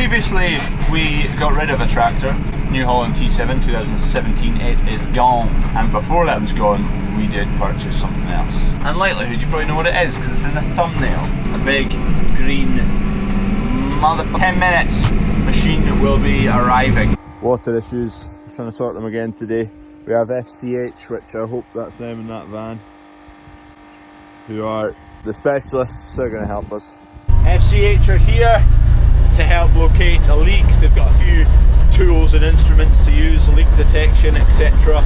previously we got rid of a tractor, New Holland T7 2017. It is gone, and before that was gone we did purchase something else. And likelihood you probably know what it is because it's in the thumbnail. A big green mother 10 minutes machine will be arriving. Water issues, we're trying to sort them again today. We have FCH, which I hope that's them in that van, who are the specialists. They're going to help us. FCH are here to help locate a leak. They've got a few tools and instruments to use, leak detection, etc.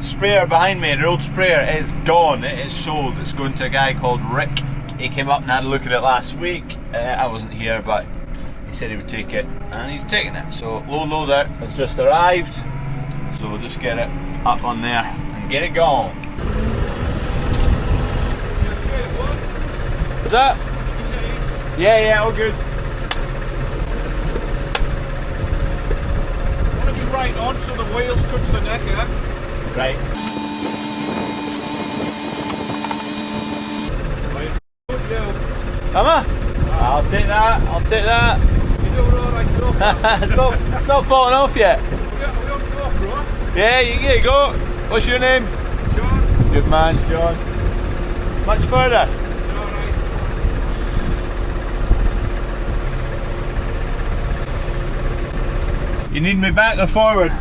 Sprayer behind me, the old sprayer is gone. It is sold. It's going to a guy called Rick. He came up and had a look at it last week. I wasn't here, but he said he would take it, and he's taking it. So low loader has just arrived, so we'll just get it up on there and get it going. Is that? Yeah, all good. Want to be right on so the wheels touch the neck, yeah? Right. Am I? I'll take that, I'll take that. You're doing alright so far. it's not falling off yet. Are we on GoPro? Yeah, you go. What's your name? Sean? Good man, Sean. Much further? You're alright. You need me back or forward?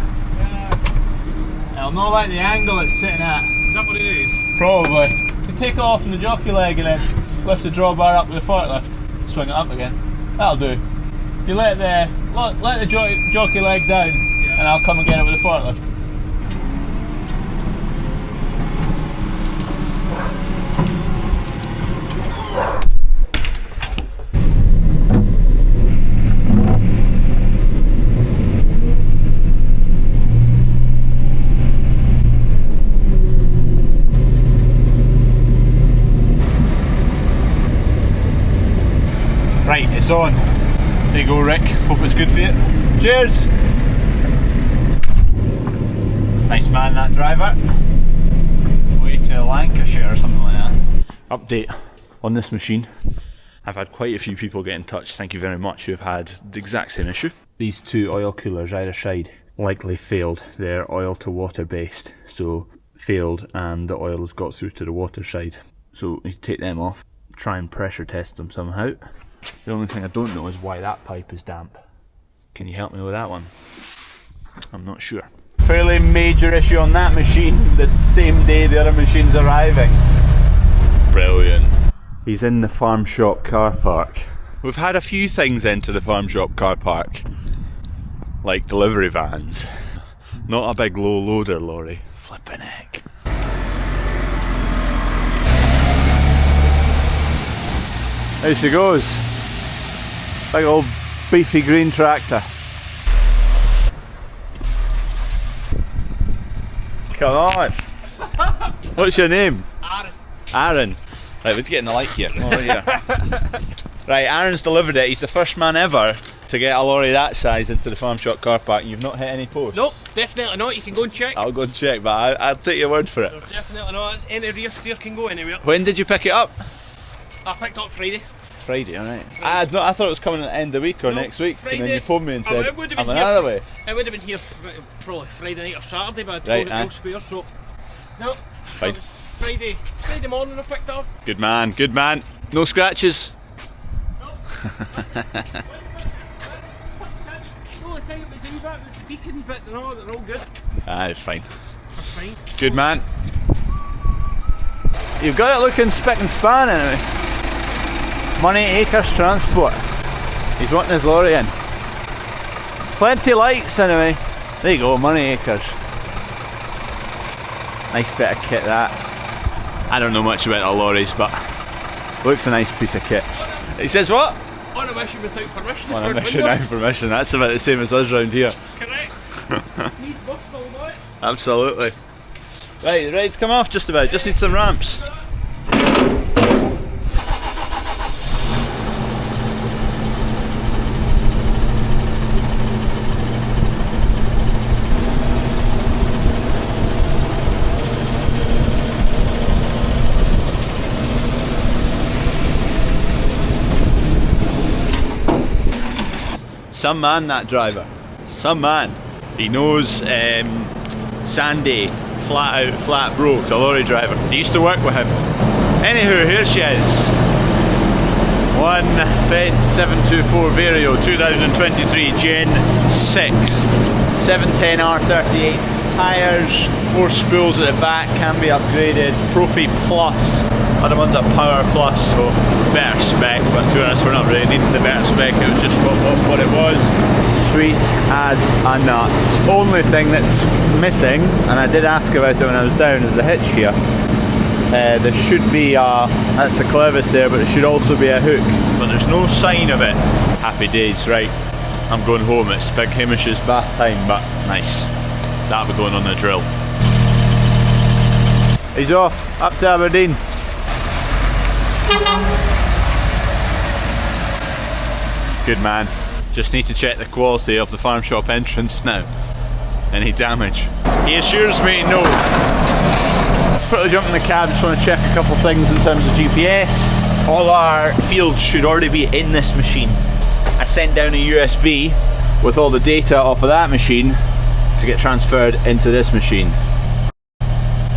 I'll know like the angle it's sitting at. Is that what it is? Probably. You can take it off from the jockey leg and then lift the drawbar up with the forklift. Swing it up again. That'll do. You let the jockey leg down, and I'll come and get it with the forklift. Right, it's on. There you go, Rick. Hope it's good for you. Cheers! Nice man, that driver. Way to Lancashire or something like that. Update on this machine. I've had quite a few people get in touch, thank you very much, who have had the exact same issue. These two oil coolers either side likely failed. They're oil to water based, so failed and the oil has got through to the water side. So you take them off, try and pressure test them somehow. The only thing I don't know is why that pipe is damp. Can you help me with that one? I'm not sure. Fairly major issue on that machine the same day the other machine's arriving. Brilliant. He's in the farm shop car park. We've had a few things into the farm shop car park, like delivery vans. Not a big low loader lorry. Flippin' heck. There she goes. Big old beefy green tractor. Come on. What's your name? Aaron. Aaron. Right, let's get in the light here. Over here. Right, Aaron's delivered it. He's the first man ever to get a lorry that size into the farm shop car park, and you've not hit any posts. Nope, definitely not. You can go and check. I'll go and check, but I'll take your word for it. There's definitely not. Any rear steer can go anywhere. When did you pick it up? I picked up Friday. Friday, alright. I thought it was coming at the end of the week or next week, Friday. and then you phoned me and said, it would have I'm been another way. It would have been here probably Friday night or Saturday, but I Right, told it no spare, so... No, Fine. it was Friday morning I picked up. Good man, good man. No scratches? No. The only thing that was in that was the beacon, but no, they're all good. It's fine. That's fine. Good man. You've got it looking spick and span anyway. Money Acres Transport. He's wanting his lorry in. Plenty lights anyway. There you go, Money Acres. Nice bit of kit that. I don't know much about the lorries, but looks a nice piece of kit. He says what? On a mission without permission. On a mission without permission. That's about the same as us round here. Correct. Needs bus full of it. Absolutely. Right, the ride's come off just about. Just need some ramps. Some man, that driver. Some man. He knows Sandy, flat out, flat broke, the lorry driver. He used to work with him. Anywho, here she is. One Fendt 724 Vario 2023 Gen 6. 710R38 tyres, 4 spools at the back, can be upgraded. Profi Plus. Other one's a Power Plus, so better spec, but to be honest, we're not really needing the better spec, it was just what it was. Sweet as a nut. Only thing that's missing, and I did ask about it when I was down, is the hitch here. There should be that's the clevis there, but there should also be a hook. But there's no sign of it. Happy days, right. I'm going home, it's Big Hamish's bath time, but nice. That'll be going on the drill. He's off, up to Aberdeen. Good man. Just need to check the quality of the farm shop entrance now. Any damage? He assures me no. Quickly jump in the cab, just want to check a couple things in terms of GPS. All our fields should already be in this machine. I sent down a USB with all the data off of that machine to get transferred into this machine.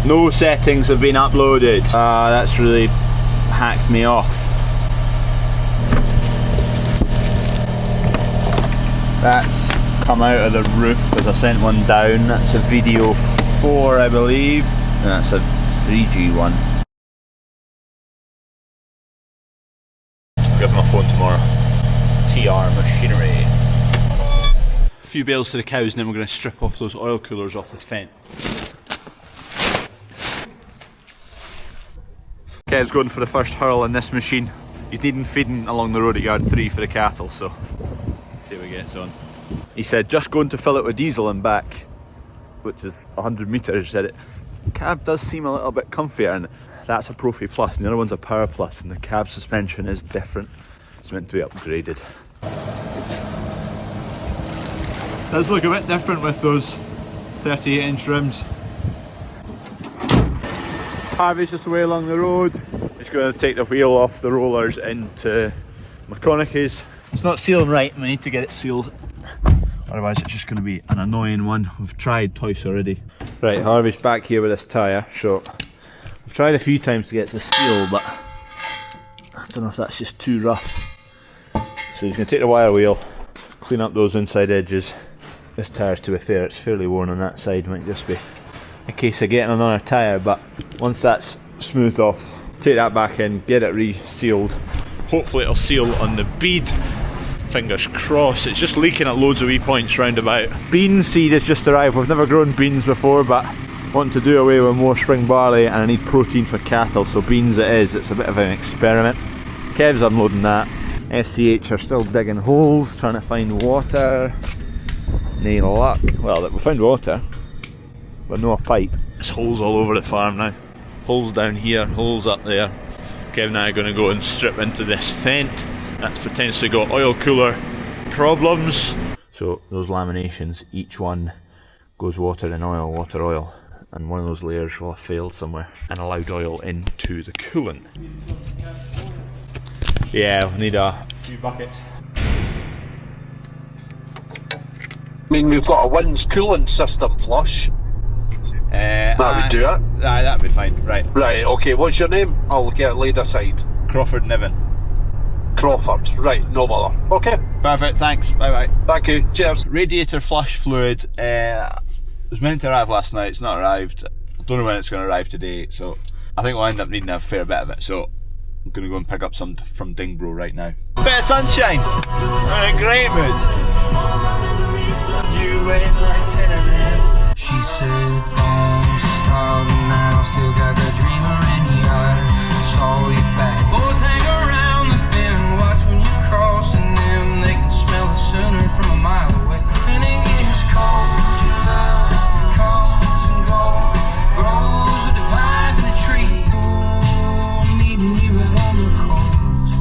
No settings have been uploaded. That's really hacked me off. That's come out of the roof because I sent one down. That's a video 4, I believe. And that's a 3G one. Give my phone tomorrow. TR Machinery. A few bales to the cows and then we're going to strip off those oil coolers off the Fendt. Kev's going for the first hurl in this machine. He's needing feeding along the road at yard 3 for the cattle, so let's see what he gets on. He said just going to fill it with diesel and back, which is 100 metres. He said it. The cab does seem a little bit comfier, and that's a Profi Plus and the other one's a Power Plus, and the cab suspension is different. It's meant to be upgraded. Does look a bit different with those 38-inch rims. Harvey's just away along the road. He's going to take the wheel off the rollers into McConaughey's. It's not sealing right, we need to get it sealed. Otherwise it's just going to be an annoying one. We've tried twice already. Right, Harvey's back here with this tyre, so I've tried a few times to get it to seal, but I don't know if that's just too rough. So he's going to take the wire wheel, clean up those inside edges. This tyre, to be fair, it's fairly worn on that side, might just be a case of getting another tyre, but once that's smoothed off, take that back in, get it re-sealed. Hopefully it'll seal on the bead. Fingers crossed. It's just leaking at loads of wee points round about. Bean seed has just arrived. We've never grown beans before, but want to do away with more spring barley and I need protein for cattle, so beans it is. It's a bit of an experiment. Kev's unloading that. SCH are still digging holes, trying to find water. No luck. Well, we found water, but no pipe. There's holes all over the farm now. Holes down here, holes up there. Kev and I are going to go and strip into this Fendt. That's potentially got oil cooler problems. So those laminations, each one goes water and oil, water, oil. And one of those layers will have failed somewhere and allowed oil into the coolant. Yeah, we need a few buckets. I mean, we've got a Winds coolant system flush. That would do it. Aye, that'd be fine. Right. Right, okay, what's your name? I'll get it laid aside. Crawford Niven. Crawford. Right, no bother. Okay. Perfect, thanks. Bye bye. Thank you. Cheers. Radiator flush fluid. It was meant to arrive last night, it's not arrived. I don't know when it's going to arrive today, so I think we'll end up needing a fair bit of it. So I'm going to go and pick up some from Dingbro right now. Bit of sunshine. I'm in a great mood. You wait like 10 of this. She said, don't stop now, still got the dreamer in the eye, saw you back. Boys hang around the bend, watch when you're crossing them, they can smell the sooner from a mile away. And it gets cold, your love comes and goes, grows with the vines in the tree. Oh, needing you on the cold,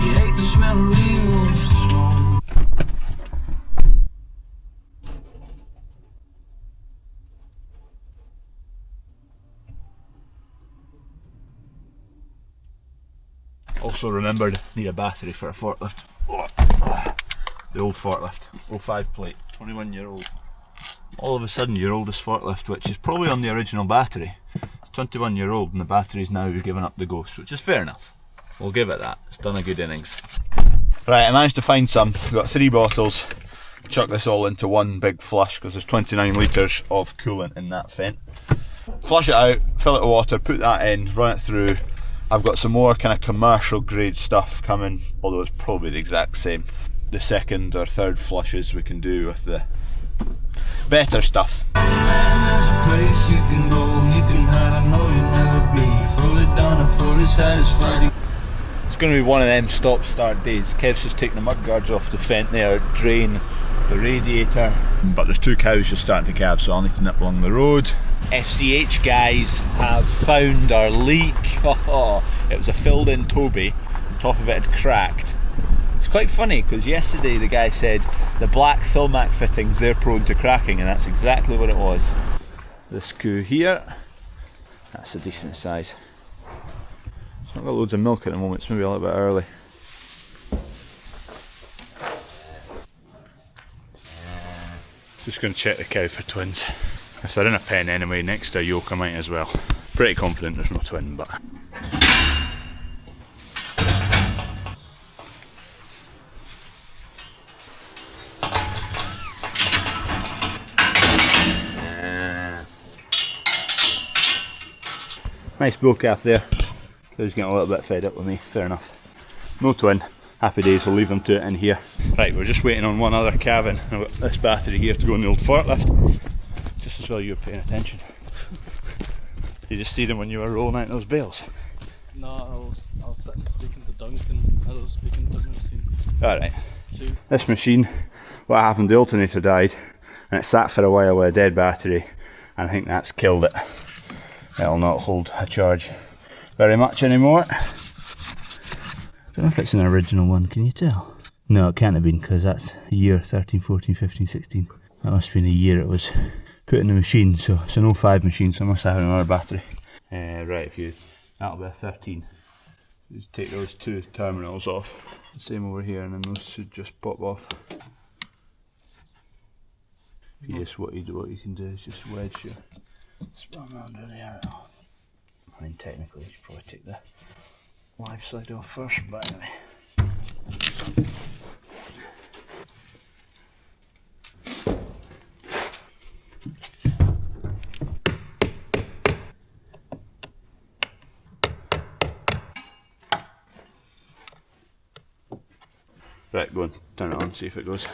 you hate the smell of real smoke. Also remembered, need a battery for a forklift. The old forklift, 05 plate, 21 year old. All of a sudden your oldest forklift, which is probably on the original battery, it's 21 year old and the battery's now given up the ghost, which is fair enough. We'll give it that, it's done a good innings. Right, I managed to find some. We've got 3 bottles. Chuck this all into one big flush because there's 29 litres of coolant in that Fendt. Flush it out, fill it with water, put that in, run it through. I've got some more kind of commercial grade stuff coming, although it's probably the exact same. The second or third flushes we can do with the better stuff. There's a place you can go, you can hide, I know you'll never be fully done or fully satisfied. It's going to be one of them stop-start days. Kev's just taking the mud guards off the Fendt there, drain the radiator. But there's 2 cows just starting to calve, so I'll need to nip along the road. FCH guys have found our leak. It was a filled-in Toby, the top of it had cracked. It's quite funny because yesterday the guy said the black Filmac fittings, they're prone to cracking, and that's exactly what it was. This coo here, that's a decent size. It's not got loads of milk at the moment, it's maybe a little bit early. Just going to check the cow for twins. If they're in a pen anyway, next to a yoke I might as well. Pretty confident there's no twin, but... Nice bull calf there. Cow's getting a little bit fed up with me, fair enough. No twin, happy days, we'll leave them to it in here. Right, we're just waiting on one other calving. I've got this battery here to go in the old forklift. Just as well you were paying attention. Did you just see them when you were rolling out those bales? No, I was sitting speaking to Duncan as I was speaking to the machine. Alright. This machine, what happened, the alternator died and it sat for a while with a dead battery, and I think that's killed it. It'll not hold a charge very much anymore. I don't know if it's an original one, can you tell? No, it can't have been, because that's year 13, 14, 15, 16. That must have been the year it was put in the machine, so it's an 05 machine, so I must have another battery. Right, that'll be a 13. Just take those 2 terminals off. Same over here, and then those should just pop off. Yes, what you can do is just wedge your spun under there. I mean, technically, you should probably take the live side off first, but anyway. Right, go and turn it on, see if it goes.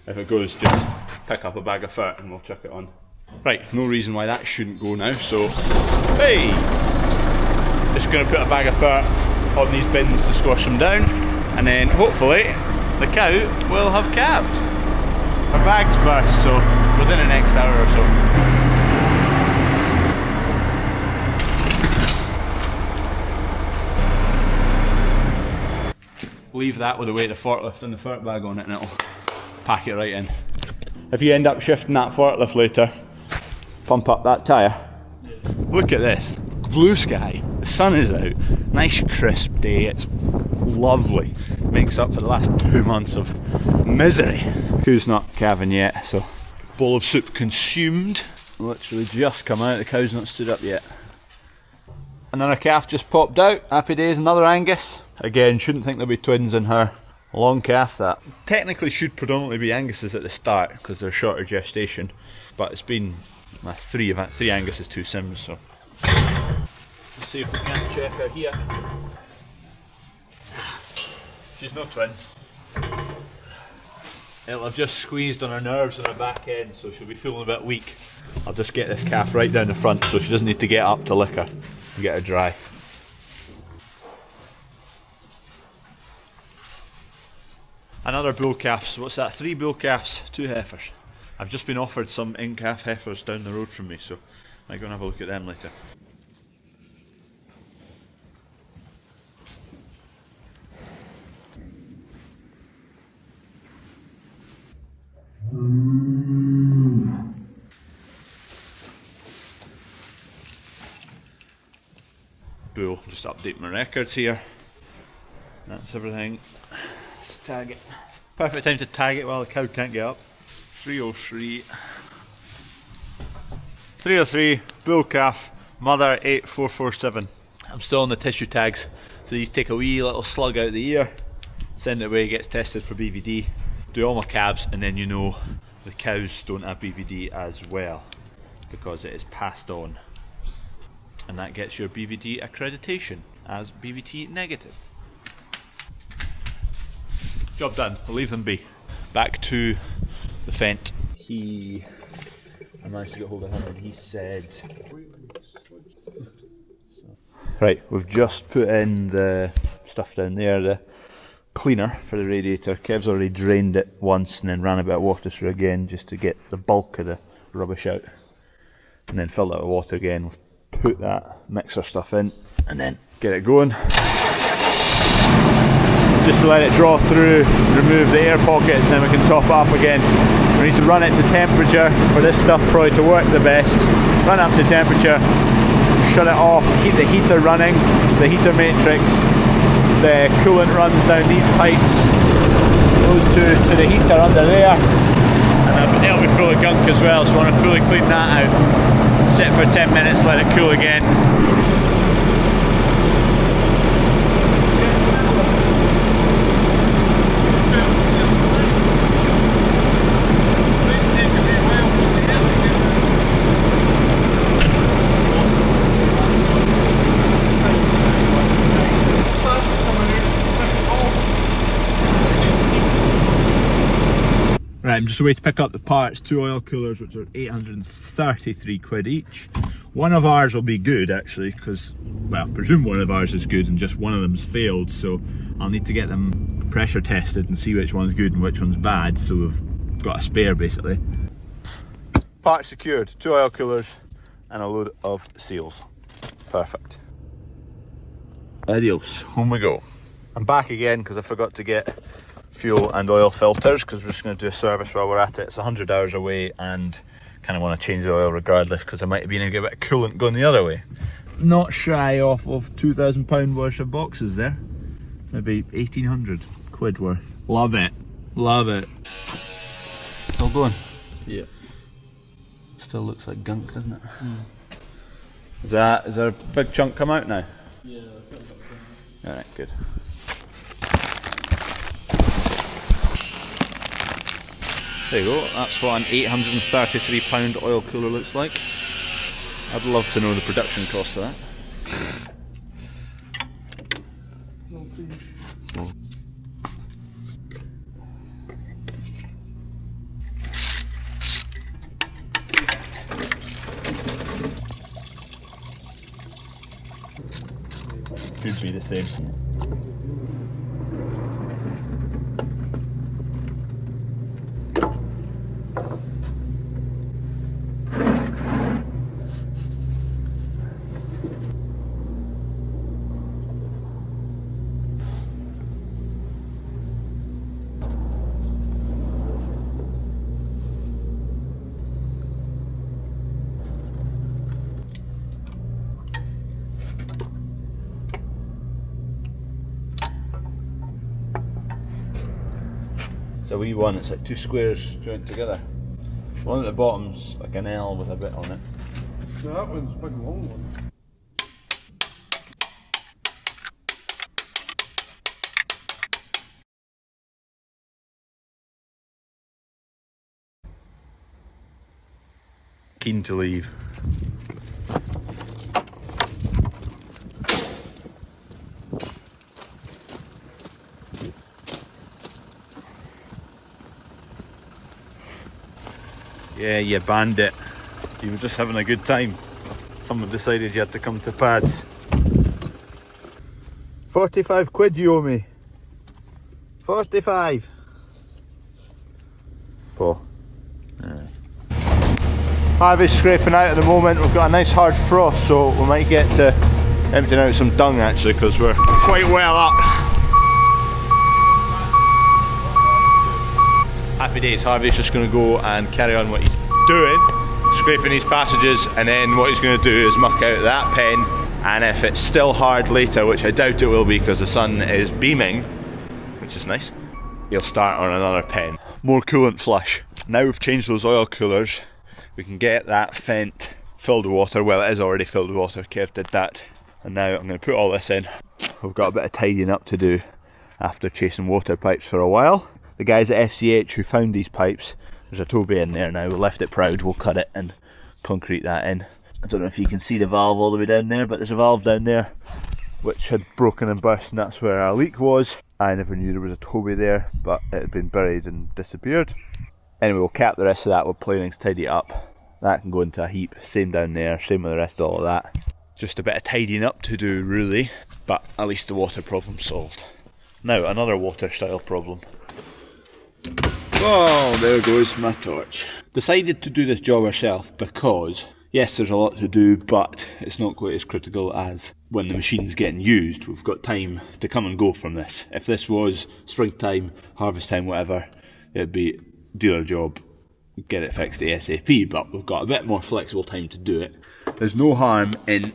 If it goes, just pick up a bag of fat and we'll chuck it on. Right, no reason why that shouldn't go now, so hey! Just going to put a bag of fat on these bins to squash them down, and then hopefully the cow will have calved. Her bag's burst, so within the next hour or so. Leave that with the weight of the forklift and the fert bag on it, and it'll pack it right in. If you end up shifting that forklift later, pump up that tyre. Look at this, blue sky, the sun is out, nice crisp day, it's lovely. Makes up for the last 2 months of misery. Cow's not calving yet, so bowl of soup consumed. Literally just come out, the cow's not stood up yet. Another calf just popped out, happy days, another Angus. Again, shouldn't think there'll be twins in her. Long calf that. Technically should predominantly be Anguses at the start because they're shorter gestation, but it's been three Anguses, 2 Sims, so. Let's see if we can check her here. She's no twins. It'll have just squeezed on her nerves on her back end, so she'll be feeling a bit weak. I'll just get this calf right down the front so she doesn't need to get up to lick her and get her dry. Another bull calf, so what's that? 3 bull calves, 2 heifers. I've just been offered some in-calf heifers down the road from me, so I'm going to have a look at them later. Bull, just update my records here. That's everything. Let's tag it. Perfect time to tag it while the cow can't get up. 303. 303, bull calf, mother 8447. I'm still on the tissue tags, so you take a wee little slug out the ear, send it away, gets tested for BVD, do all my calves, and then you know the cows don't have BVD as well because it is passed on, and that gets your BVD accreditation as BVD negative. Job done, I'll leave them be. Back to the Fendt. I managed to get hold of him and he said... Right, we've just put in the stuff down there, the cleaner for the radiator. Kev's already drained it once and then ran a bit of water through again just to get the bulk of the rubbish out. And then filled it with water again. We've put that mixer stuff in and then get it going. Just to let it draw through, remove the air pockets, and then we can top it up again. We need to run it to temperature for this stuff probably to work the best. Run up to temperature, shut it off, keep the heater running, the heater matrix, the coolant runs down these pipes, those two to the heater under there, and it'll be full of gunk as well, so I want to fully clean that out. Sit for 10 minutes, let it cool again. Right, I'm just away to pick up the parts, 2 oil coolers which are 833 quid each. One of ours will be good actually, because, well, I presume one of ours is good and just one of them's failed, so I'll need to get them pressure tested and see which one's good and which one's bad, so we've got a spare basically. Parts secured, 2 oil coolers and a load of seals. Perfect. Adios, home we go. I'm back again because I forgot to get fuel and oil filters because we're just going to do a service while we're at it. It's 100 hours away and kind of want to change the oil regardless because I might have been able to get a bit of coolant going the other way. Not shy off of £2,000 worth of boxes there. Maybe 1,800 quid worth. Love it. Love it. Still going? Yeah. Still looks like gunk, doesn't it? Is there a big chunk come out now? Yeah. Alright, good. There you go, that's what an £833 oil cooler looks like. I'd love to know the production cost of that. Should be the same. It's a wee one, it's like 2 squares joined together. One at the bottom's like an L with a bit on it. No, that one's a big long one. Keen to leave. Yeah, you bandit. You were just having a good time. Someone decided you had to come to pads. 45 quid you owe me. 45. Paul. Harvey's scraping out at the moment. We've got a nice hard frost, so we might get to emptying out some dung actually, because we're quite well up. Happy days. Harvey's just going to go and carry on what he's doing, scraping these passages, and then what he's going to do is muck out that pen, and if it's still hard later, which I doubt it will be because the sun is beaming, which is nice, he'll start on another pen. More coolant flush. Now we've changed those oil coolers, we can get that Fendt filled with water. Well, it is already filled with water, Kev did that. And now I'm going to put all this in. We've got a bit of tidying up to do after chasing water pipes for a while. The guys at FCH who found these pipes, there's a tow bay in there now, we left it proud, we'll cut it and concrete that in. I don't know if you can see the valve all the way down there, but there's a valve down there which had broken and burst, and that's where our leak was. I never knew there was a tow bay there, but it had been buried and disappeared. Anyway, we'll cap the rest of that with planings, tidy it up. That can go into a heap, same down there, same with the rest of all of that. Just a bit of tidying up to do really, but at least the water problem's solved. Now another water style problem. Oh, there goes my torch. Decided to do this job ourselves because, yes, there's a lot to do, but it's not quite as critical as when the machine's getting used. We've got time to come and go from this. If this was springtime, harvest time, whatever, it'd be dealer job, get it fixed ASAP, but we've got a bit more flexible time to do it. There's no harm in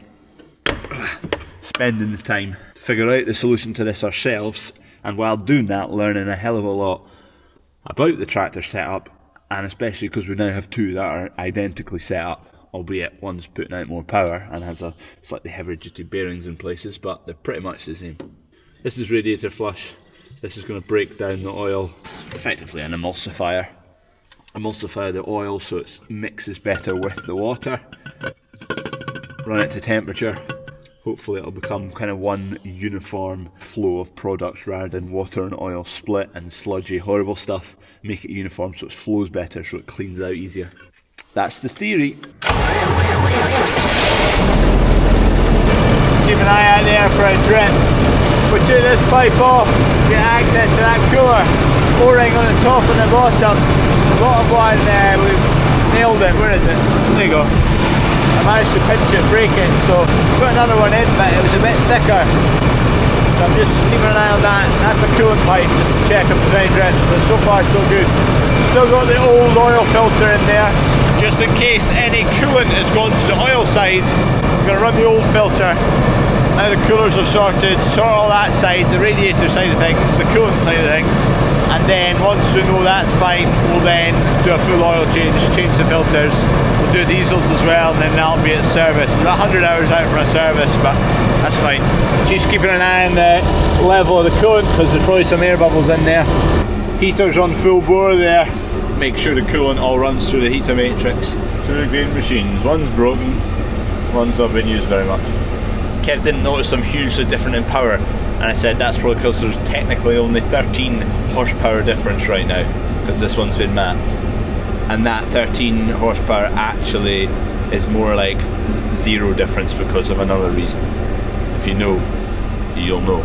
spending the time to figure out the solution to this ourselves, and while doing that, learning a hell of a lot about the tractor setup, and especially because we now have two that are identically set up, albeit one's putting out more power and has a slightly heavier duty bearings in places, but they're pretty much the same. This is radiator flush. This is going to break down the oil, effectively an emulsifier. Emulsify the oil so it mixes better with the water. Run it to temperature. Hopefully it'll become kind of one uniform flow of products rather than water and oil split and sludgy horrible stuff. Make it uniform so it flows better, so it cleans out easier. That's the theory. Keep an eye out there for a drip. We took this pipe off, get access to that cooler. O-ring on the top and the bottom. The bottom one, we've nailed it. Where is it? There you go. I managed to pinch it, break it, so put another one in, but it was a bit thicker. So I'm just keeping an eye on that. That's the coolant pipe, just to check if there's any drips. But so far so good. Still got the old oil filter in there. Just in case any coolant has gone to the oil side, I'm going to run the old filter. Now the coolers are sorted, sort all that side, the radiator side of things, the coolant side of things, and then once we know that's fine, we'll then do a full oil change the filters, we'll do diesels as well, and then that'll be at service. It's about 100 hours out for a service, but that's fine. Just keeping an eye on the level of the coolant, because there's probably some air bubbles in there. Heater's on full bore there. Make sure the coolant all runs through the heater matrix. Two great machines, one's broken, one's not been used very much. Kev didn't notice them hugely different in power, and I said that's probably because there's technically only 13 horsepower difference right now, because this one's been mapped, and that 13 horsepower actually is more like 0 difference because of another reason. If you know, you'll know.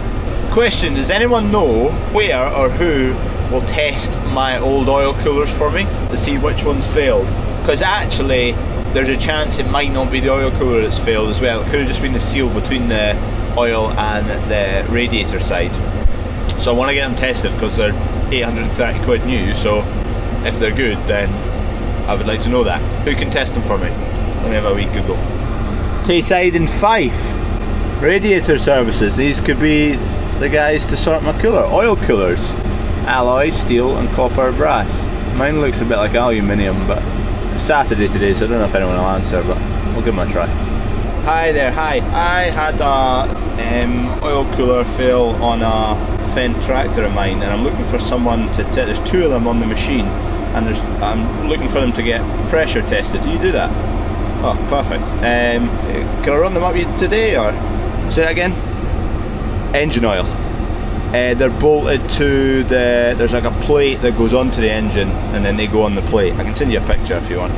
Question, does anyone know where or who will test my old oil coolers for me to see which one's failed? Because actually there's a chance it might not be the oil cooler that's failed as well. It could have just been the seal between the oil and the radiator side. So I want to get them tested because they're 830 quid new, so if they're good then I would like to know that. Who can test them for me? Let me have a wee Google. Tayside and Fife radiator services. These could be the guys to sort my cooler. Oil coolers, alloy, steel and copper, brass. Mine looks a bit like aluminium, but it's Saturday today, so I don't know if anyone will answer, but we'll give them a try. Hi there, hi. I had a oil cooler fail on a Fendt tractor of mine, and I'm looking for someone to there's 2 of them on the machine, and I'm looking for them to get pressure tested. Do you do that? Oh, perfect. Can I run them up today, or say that again? Engine oil. They're bolted to there's like a plate that goes onto the engine, and then they go on the plate. I can send you a picture if you want.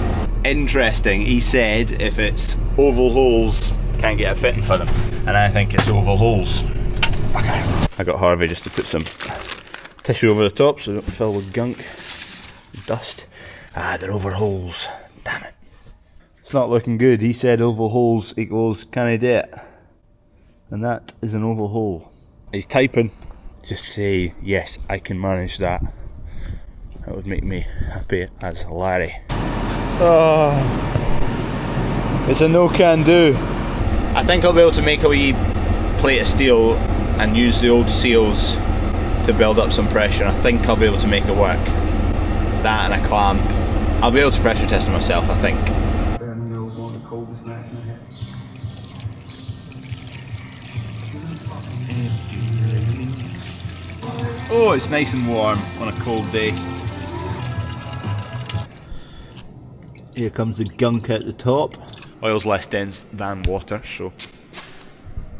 Interesting, he said if it's oval holes, can't get a fitting for them, and I think it's oval holes. I got Harvey just to put some tissue over the top so they don't fill with gunk, dust. They're over holes, damn it. It's not looking good. He said oval holes equals can I do it? And that is an oval hole. He's typing. Just say, yes, I can manage that. That would make me happy as Larry. Oh, it's a no can do. I think I'll be able to make a wee plate of steel and use the old seals to build up some pressure. I think I'll be able to make it work. That and a clamp. I'll be able to pressure test it myself, I think. Oh, it's nice and warm on a cold day. Here comes the gunk at the top. Oil's less dense than water, so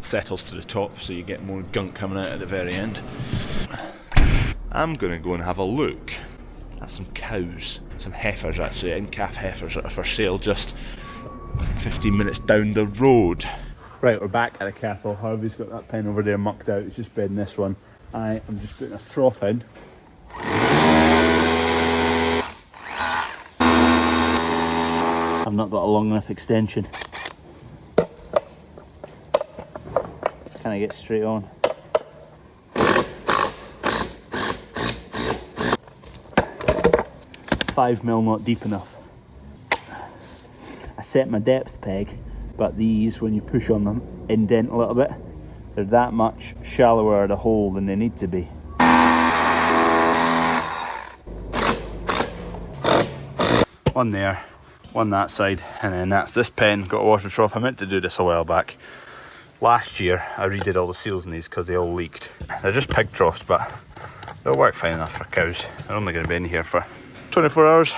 settles to the top, so you get more gunk coming out at the very end. I'm gonna go and have a look at some cows, some heifers actually, and calf heifers that are for sale just 15 minutes down the road. Right, we're back at the cattle. Harvey's got that pen over there mucked out, he's just bedding this one. I am just putting a trough in. I've not got a long enough extension. Can I get straight on? $5mm not deep enough. I set my depth peg, but these, when you push on them, indent a little bit. They're that much shallower at a hole than they need to be. One there, one that side, and then that's this pen, got a water trough. I meant to do this a while back. Last year I redid all the seals in these because they all leaked. They're just pig troughs, but they'll work fine enough for cows. They're only going to be in here for 24 hours.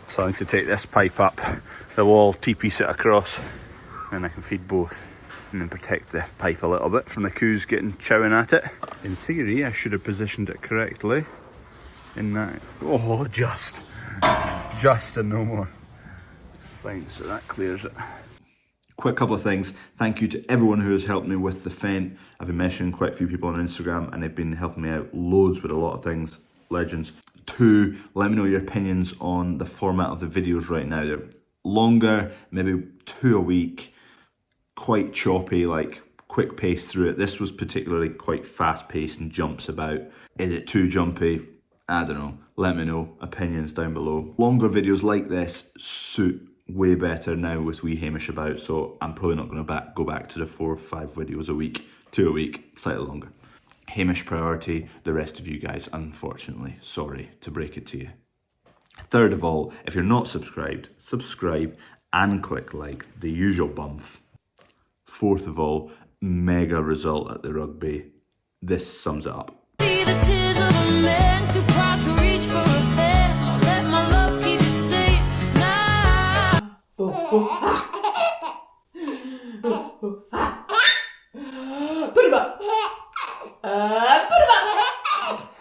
So I need to take this pipe up the wall, T-piece it across, and I can feed both. And then protect the pipe a little bit from the coos getting chowing at it. In theory, I should have positioned it correctly. In that, oh, just and no more. Fine, so that clears it. Quick couple of things. Thank you to everyone who has helped me with the Fendt. I've been mentioning quite a few people on Instagram and they've been helping me out loads with a lot of things. Legends. 2, let me know your opinions on the format of the videos right now. They're longer, maybe 2 a week, quite choppy, like quick pace through it. This was particularly quite fast paced and jumps about. Is it too jumpy? I don't know. Let me know. Opinions down below. Longer videos like this suit way better now with wee Hamish about, so I'm probably not going to go back to the 4 or 5 videos a week, 2 a week, slightly longer. Hamish priority, the rest of you guys, unfortunately. Sorry to break it to you. Third of all, if you're not subscribed, subscribe and click like, the usual bump. Fourth of all, mega result at the rugby. This sums it up.